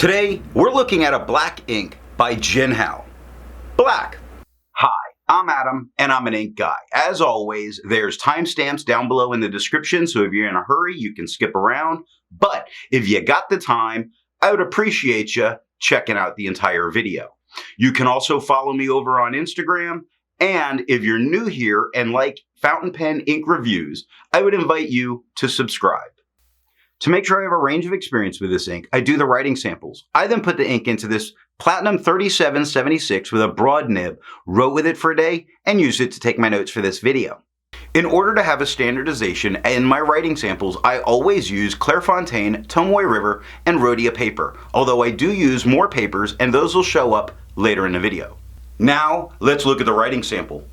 Today, we're looking at a black ink by Jinhao Black. Hi, I'm Adam, and I'm an ink guy. As always, there's timestamps down below in the description, so if you're in a hurry, you can skip around. But if you got the time, I would appreciate you checking out the entire video. You can also follow me over on Instagram, and if you're new here and like fountain pen ink reviews, I would invite you to subscribe. To make sure I have a range of experience with this ink, I do the writing samples. I then put the ink into this Platinum 3776 with a broad nib, wrote with it for a day, and used it to take my notes for this video. In order to have a standardization in my writing samples, I always use Clairfontaine, Tomoe River, and Rhodia paper, although I do use more papers, and those will show up later in the video. Now, let's look at the writing sample.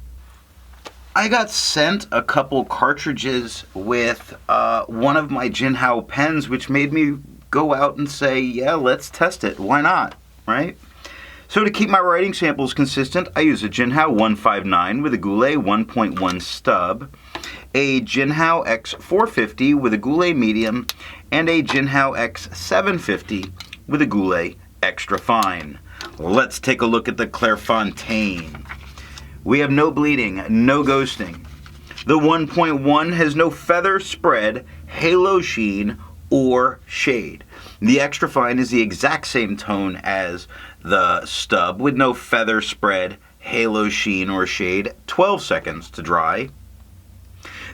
I got sent a couple cartridges with one of my Jinhao pens, which made me go out and say, yeah, let's test it. Why not, right? So to keep my writing samples consistent, I use a Jinhao 159 with a Goulet 1.1 stub, a Jinhao X450 with a Goulet medium, and a Jinhao X750 with a Goulet extra fine. Let's take a look at the Clairfontaine. We have no bleeding, no ghosting. The 1.1 has no feather spread, halo sheen, or shade. The extra fine is the exact same tone as the stub with no feather spread, halo sheen, or shade, 12 seconds to dry.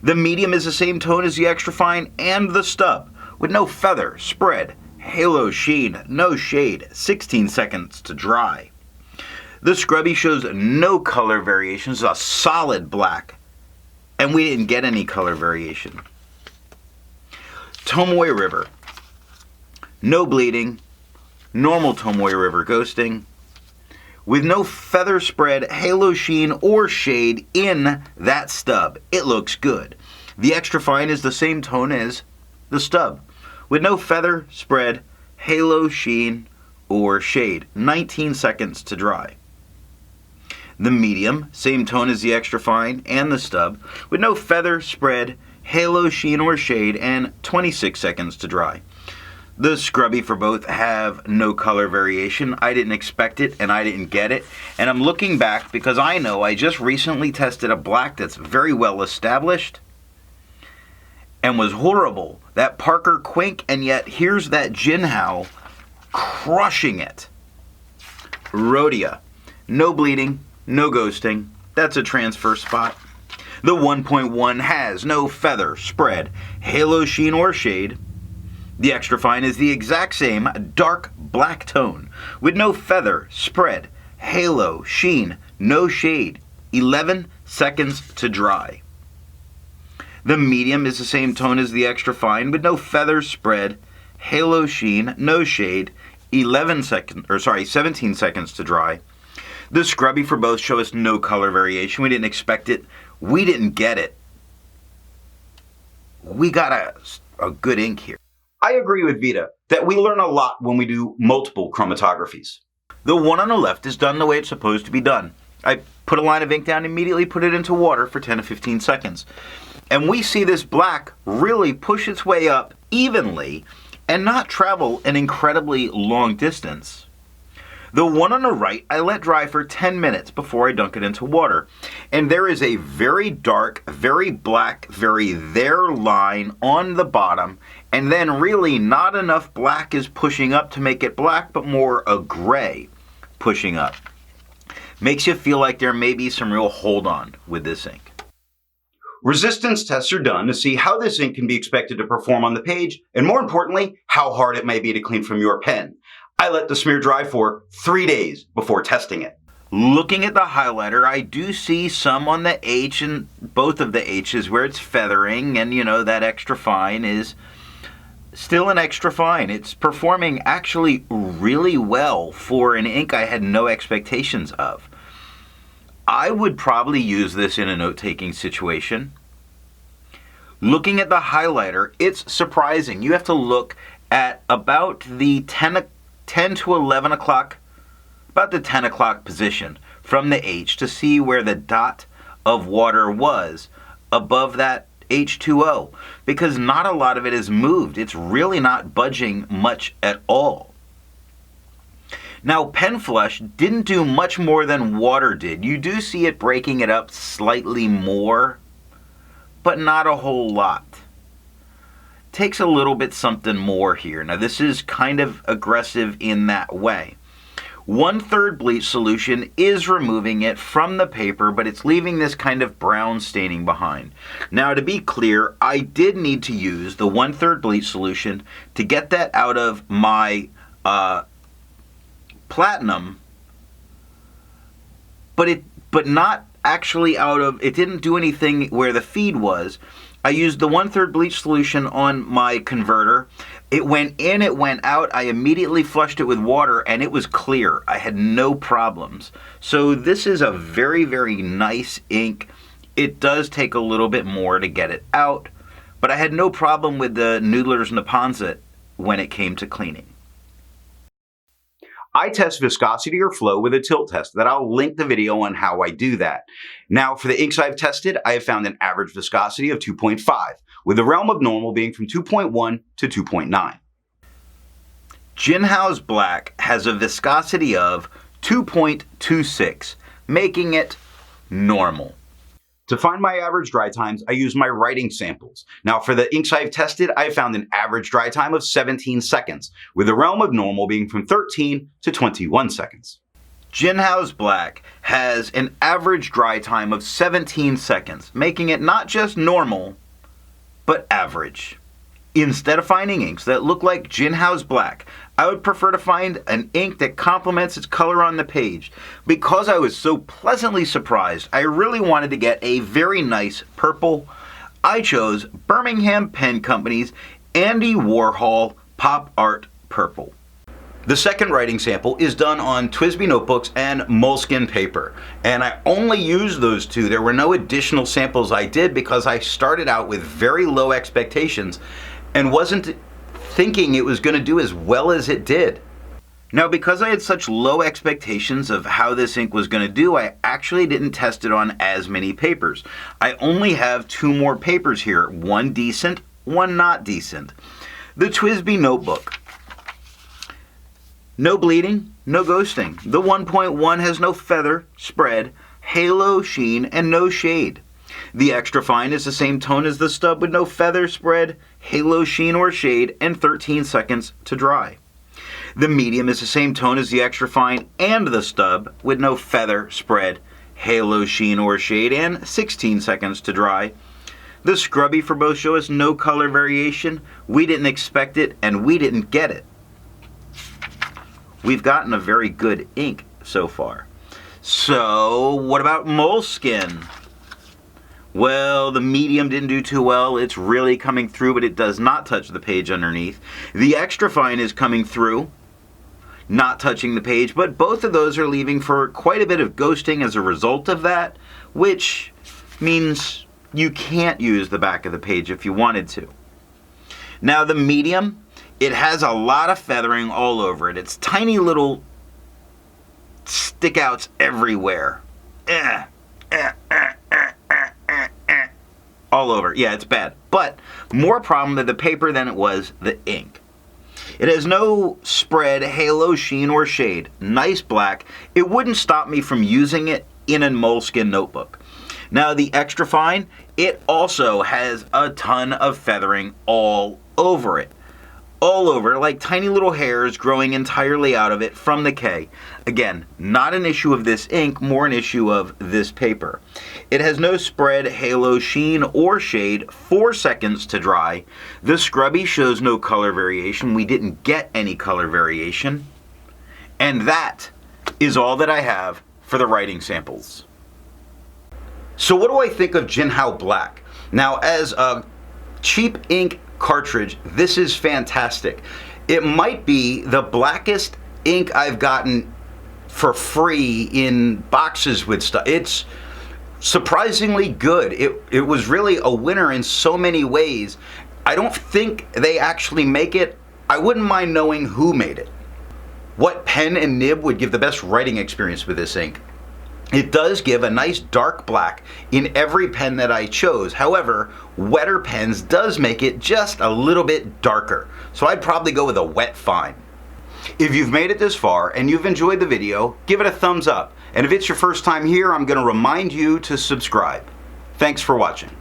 The medium is the same tone as the extra fine and the stub with no feather spread, halo sheen, no shade, 16 seconds to dry. The scrubby shows no color variations, a solid black, and we didn't get any color variation. Tomoe River, no bleeding, normal Tomoe River ghosting, with no feather spread, halo sheen, or shade in that stub. It looks good. The extra fine is the same tone as the stub, with no feather spread, halo sheen, or shade, 19 seconds to dry. The medium, same tone as the extra fine and the stub, with no feather spread, halo sheen, or shade, and 26 seconds to dry. The scrubby for both have no color variation. I didn't expect it and I didn't get it. And I'm looking back because I know I just recently tested a black that's very well established and was horrible. That Parker Quink, and yet here's that Jinhao crushing it. Rhodia, no bleeding, no ghosting. That's a transfer spot. The 1.1 has no feather spread, halo sheen, or shade. The extra fine is the exact same dark black tone with no feather spread, halo sheen, no shade, 11 seconds to dry. The medium is the same tone as the extra fine with no feather spread, halo sheen, no shade, 17 seconds to dry. The scrubby for both show us no color variation. We didn't expect it. We didn't get it. We got a good ink here. I agree with Vita that we learn a lot when we do multiple chromatographies. The one on the left is done the way it's supposed to be done. I put a line of ink down, immediately put it into water for 10 to 15 seconds. And we see this black really push its way up evenly and not travel an incredibly long distance. The one on the right, I let dry for 10 minutes before I dunk it into water. And there is a very dark, very black, very there line on the bottom. And then really not enough black is pushing up to make it black, but more a gray pushing up. Makes you feel like there may be some real hold on with this ink. Resistance tests are done to see how this ink can be expected to perform on the page, and more importantly, how hard it may be to clean from your pen. I let the smear dry for 3 days before testing it. Looking at the highlighter, I do see some on the H and both of the H's where it's feathering, and you know, that extra fine is still an extra fine. It's performing actually really well for an ink I had no expectations of. I would probably use this in a note-taking situation. Looking at the highlighter, it's surprising. You have to look at about the 10 to 11 o'clock, about the 10 o'clock position from the H to see where the dot of water was above that H2O, because not a lot of it is moved. It's really not budging much at all. Now, pen flush didn't do much more than water did. You do see it breaking it up slightly more, but not a whole lot. Takes a little bit something more here. Now, this is kind of aggressive in that way. 1/3 bleach solution is removing it from the paper, but it's leaving this kind of brown staining behind. Now, to be clear, I did need to use the 1/3 bleach solution to get that out of my platinum, but not actually out of, it didn't do anything where the feed was. I used the 1/3 bleach solution on my converter. It went in, it went out. I immediately flushed it with water and it was clear. I had no problems. So this is a very, very nice ink. It does take a little bit more to get it out, but I had no problem with the Noodler's Neponsit when it came to cleaning. I test viscosity or flow with a tilt test that I'll link the video on how I do that. Now, for the inks I've tested, I have found an average viscosity of 2.5, with the realm of normal being from 2.1 to 2.9. Jinhao Black has a viscosity of 2.26, making it normal. To find my average dry times, I use my writing samples. Now, for the inks I've tested, I found an average dry time of 17 seconds, with the realm of normal being from 13 to 21 seconds. Jinhao Black has an average dry time of 17 seconds, making it not just normal, but average. Instead of finding inks that look like Jinhao Black, I would prefer to find an ink that complements its color on the page. Because I was so pleasantly surprised, I really wanted to get a very nice purple. I chose Birmingham Pen Company's Andy Warhol Pop Art Purple. The second writing sample is done on TWSBI notebooks and moleskin paper, and I only used those two. There were no additional samples I did because I started out with very low expectations and wasn't thinking it was going to do as well as it did. Now, because I had such low expectations of how this ink was going to do, I actually didn't test it on as many papers. I only have 2 more papers here, one decent, one not decent. The TWSBI notebook. No bleeding, no ghosting. The 1.1 has no feather, spread, halo, sheen, and no shade. The extra fine is the same tone as the stub with no feather, spread, halo, sheen, or shade, and 13 seconds to dry. The medium is the same tone as the extra fine and the stub with no feather, spread, halo, sheen, or shade, and 16 seconds to dry. The scrubby for both show us no color variation. We didn't expect it, and we didn't get it. We've gotten a very good ink so far. So, what about moleskin? Well, the medium didn't do too well. It's really coming through, but it does not touch the page underneath. The extra fine is coming through, not touching the page, but both of those are leaving for quite a bit of ghosting as a result of that, which means you can't use the back of the page if you wanted to. Now, the medium, it has a lot of feathering all over it. It's tiny little stick-outs everywhere. All over. Yeah, it's bad. But more problem with the paper than it was the ink. It has no spread, halo, sheen, or shade. Nice black. It wouldn't stop me from using it in a moleskin notebook. Now, the extra fine, it also has a ton of feathering all over it. All over, like tiny little hairs growing entirely out of it from the K. Again, not an issue of this ink, more an issue of this paper. It has no spread, halo, sheen, or shade, 4 seconds to dry. The scrubby shows no color variation. We didn't get any color variation. And that is all that I have for the writing samples. So what do I think of Jinhao Black? Now, as a cheap ink cartridge, this is fantastic. It might be the blackest ink I've gotten for free in boxes with stuff. It's surprisingly good. It was really a winner in so many ways. I don't think they actually make it. I wouldn't mind knowing who made it. What pen and nib would give the best writing experience with this ink? It does give a nice dark black in every pen that I chose. However, wetter pens does make it just a little bit darker. So I'd probably go with a wet fine. If you've made it this far and you've enjoyed the video, give it a thumbs up. And if it's your first time here, I'm going to remind you to subscribe. Thanks for watching.